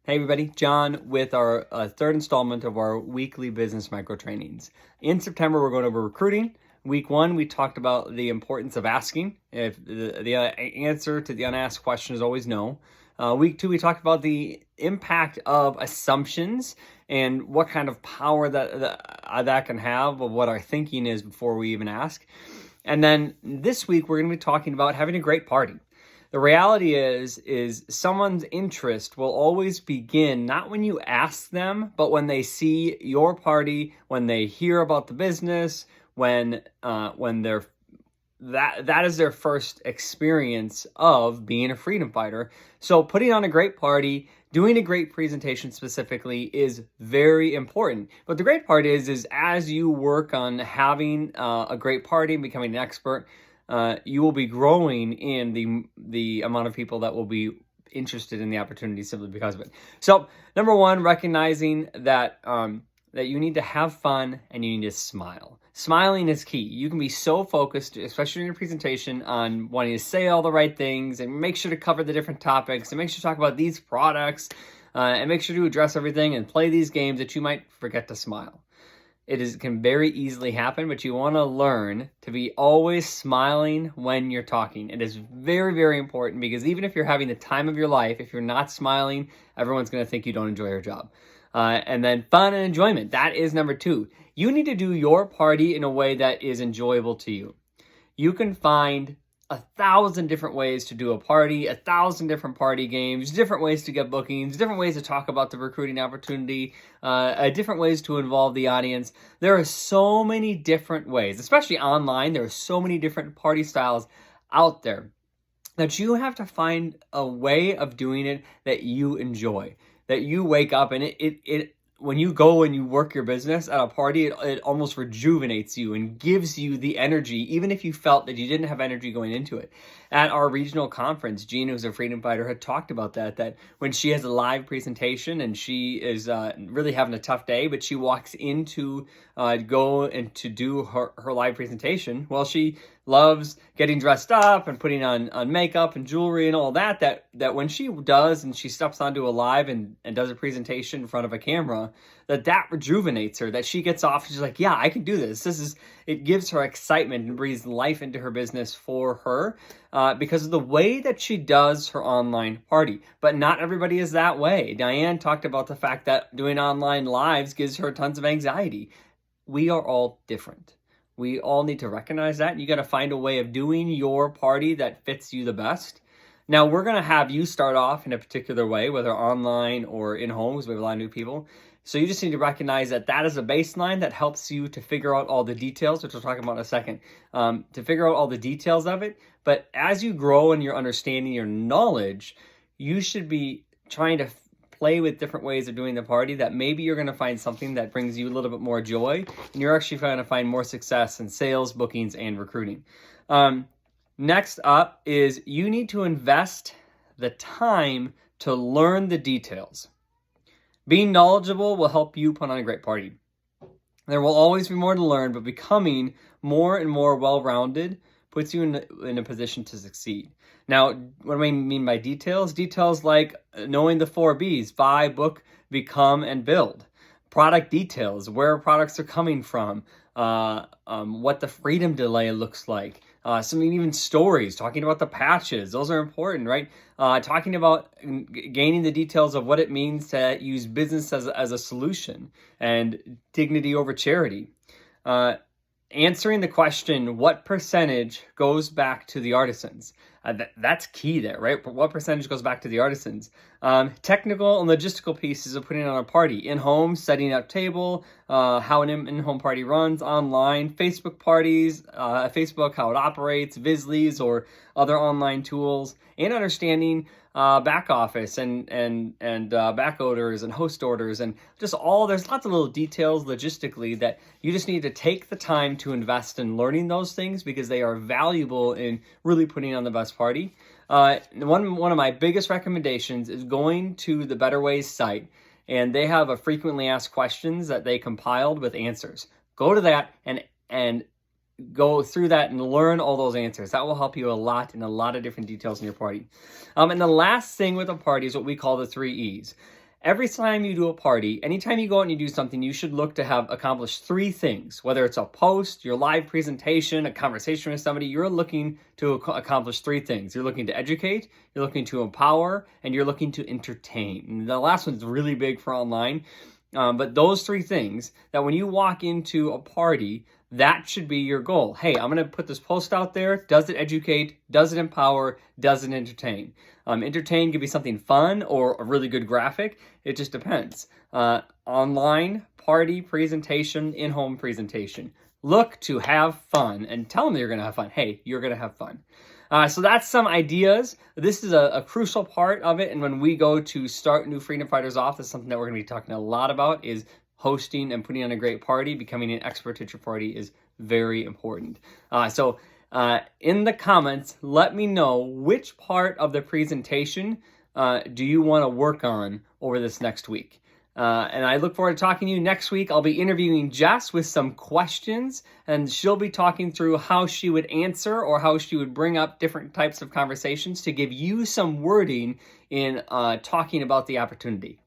Hey everybody, John with our third installment of our weekly business micro trainings. In September, we're going over recruiting. Week one, we talked about the importance of asking. If the answer to the unasked question is always no. Week two, we talked about the impact of assumptions and what kind of power that can have of what our thinking is before we even ask. And then this week, we're going to be talking about having a great party. The reality is someone's interest will always begin not when you ask them, but when they see your party, when they hear about the business, when they're that is their first experience of being a freedom fighter. So putting on a great party, doing a great presentation specifically is very important. But the great part is as you work on having a great party and becoming an expert, you will be growing in the amount of people that will be interested in the opportunity simply because of it. So, number one, recognizing that that you need to have fun and you need to smile. Smiling is key. You can be so focused, especially in your presentation, on wanting to say all the right things and make sure to cover the different topics and make sure to talk about these products and make sure to address everything and play these games that you might forget to smile. It can very easily happen, but you want to learn to be always smiling when you're talking. It is very, very important because even if you're having the time of your life, if you're not smiling, everyone's going to think you don't enjoy your job. And then fun and enjoyment. That is number two. You need to do your party in a way that is enjoyable to you. You can find 1,000 different ways to do a party, 1,000 different party games, different ways to get bookings, different ways to talk about the recruiting opportunity, different ways to involve the audience. There are so many different ways, especially online. There are so many different party styles out there that you have to find a way of doing it that you enjoy, that you wake up and it when you go and you work your business at a party, it almost rejuvenates you and gives you the energy, even if you felt that you didn't have energy going into it. At our regional conference, Jean, who's a freedom fighter, had talked about that when she has a live presentation and she is really having a tough day, but she walks into go and to do her live presentation, well, she loves getting dressed up and putting on makeup and jewelry and all that when she does and she steps onto a live and does a presentation in front of a camera, that rejuvenates her, that she gets off, she's like, yeah, I can do this. It gives her excitement and breathes life into her business for her because of the way that she does her online party. But not everybody is that way. Diane talked about the fact that doing online lives gives her tons of anxiety. We are all different. We all need to recognize that. You got to find a way of doing your party that fits you the best. Now, we're going to have you start off in a particular way, whether online or in home, because we have a lot of new people. So you just need to recognize that is a baseline that helps you to figure out all the details, which we'll talk about in a second, to figure out all the details of it. But as you grow in your understanding, your knowledge, you should be trying to play with different ways of doing the party that maybe you're going to find something that brings you a little bit more joy, and you're actually going to find more success in sales, bookings, and recruiting. Next up is you need to invest the time to learn the details. Being knowledgeable will help you put on a great party. There will always be more to learn, but becoming more and more well-rounded puts you in a position to succeed. Now, what do I mean by details? Details like knowing the 4 Bs: buy, book, become, and build. Product details, where products are coming from, what the freedom delay looks like. Some even stories, talking about the patches. Those are important, right? Talking about gaining the details of what it means to use business as a solution and dignity over charity. Answering the question, what percentage goes back to the artisans? That's key there, right? What percentage goes back to the artisans? Technical and logistical pieces of putting on a party. In-home, setting up table, how an in-home party runs, online, Facebook parties, Facebook, how it operates, Visly's or other online tools, and understanding back office and back orders and host orders and just there's lots of little details logistically that you just need to take the time to invest in learning those things because they are valuable in really putting on the best party. One of my biggest recommendations is going to the Better Ways site, and they have a frequently asked questions that they compiled with answers. Go to that and go through that and learn all those answers. That will help you a lot in a lot of different details in your party. And the last thing with a party is what we call the 3 E's. every time you do a party, anytime you go out and you do something, you should look to have accomplished 3 things. Whether it's a post, your live presentation, a conversation with somebody, you're looking to accomplish 3 things. You're looking to educate, you're looking to empower, and you're looking to entertain. And the last one's really big for online. But those 3 things, that when you walk into a party, that should be your goal. Hey, I'm going to put this post out there. Does it educate? Does it empower? Does it entertain? Entertain could be something fun or a really good graphic. It just depends. Online, party, presentation, in-home presentation. Look to have fun and tell them you're going to have fun. Hey, you're going to have fun. So that's some ideas. This is a crucial part of it. And when we go to start New Freedom Fighters off, that's something that we're going to be talking a lot about, is hosting and putting on a great party. Becoming an expert at your party is very important. So in the comments, let me know which part of the presentation do you want to work on over this next week. And I look forward to talking to you next week. I'll be interviewing Jess with some questions, and she'll be talking through how she would answer or how she would bring up different types of conversations to give you some wording in talking about the opportunity.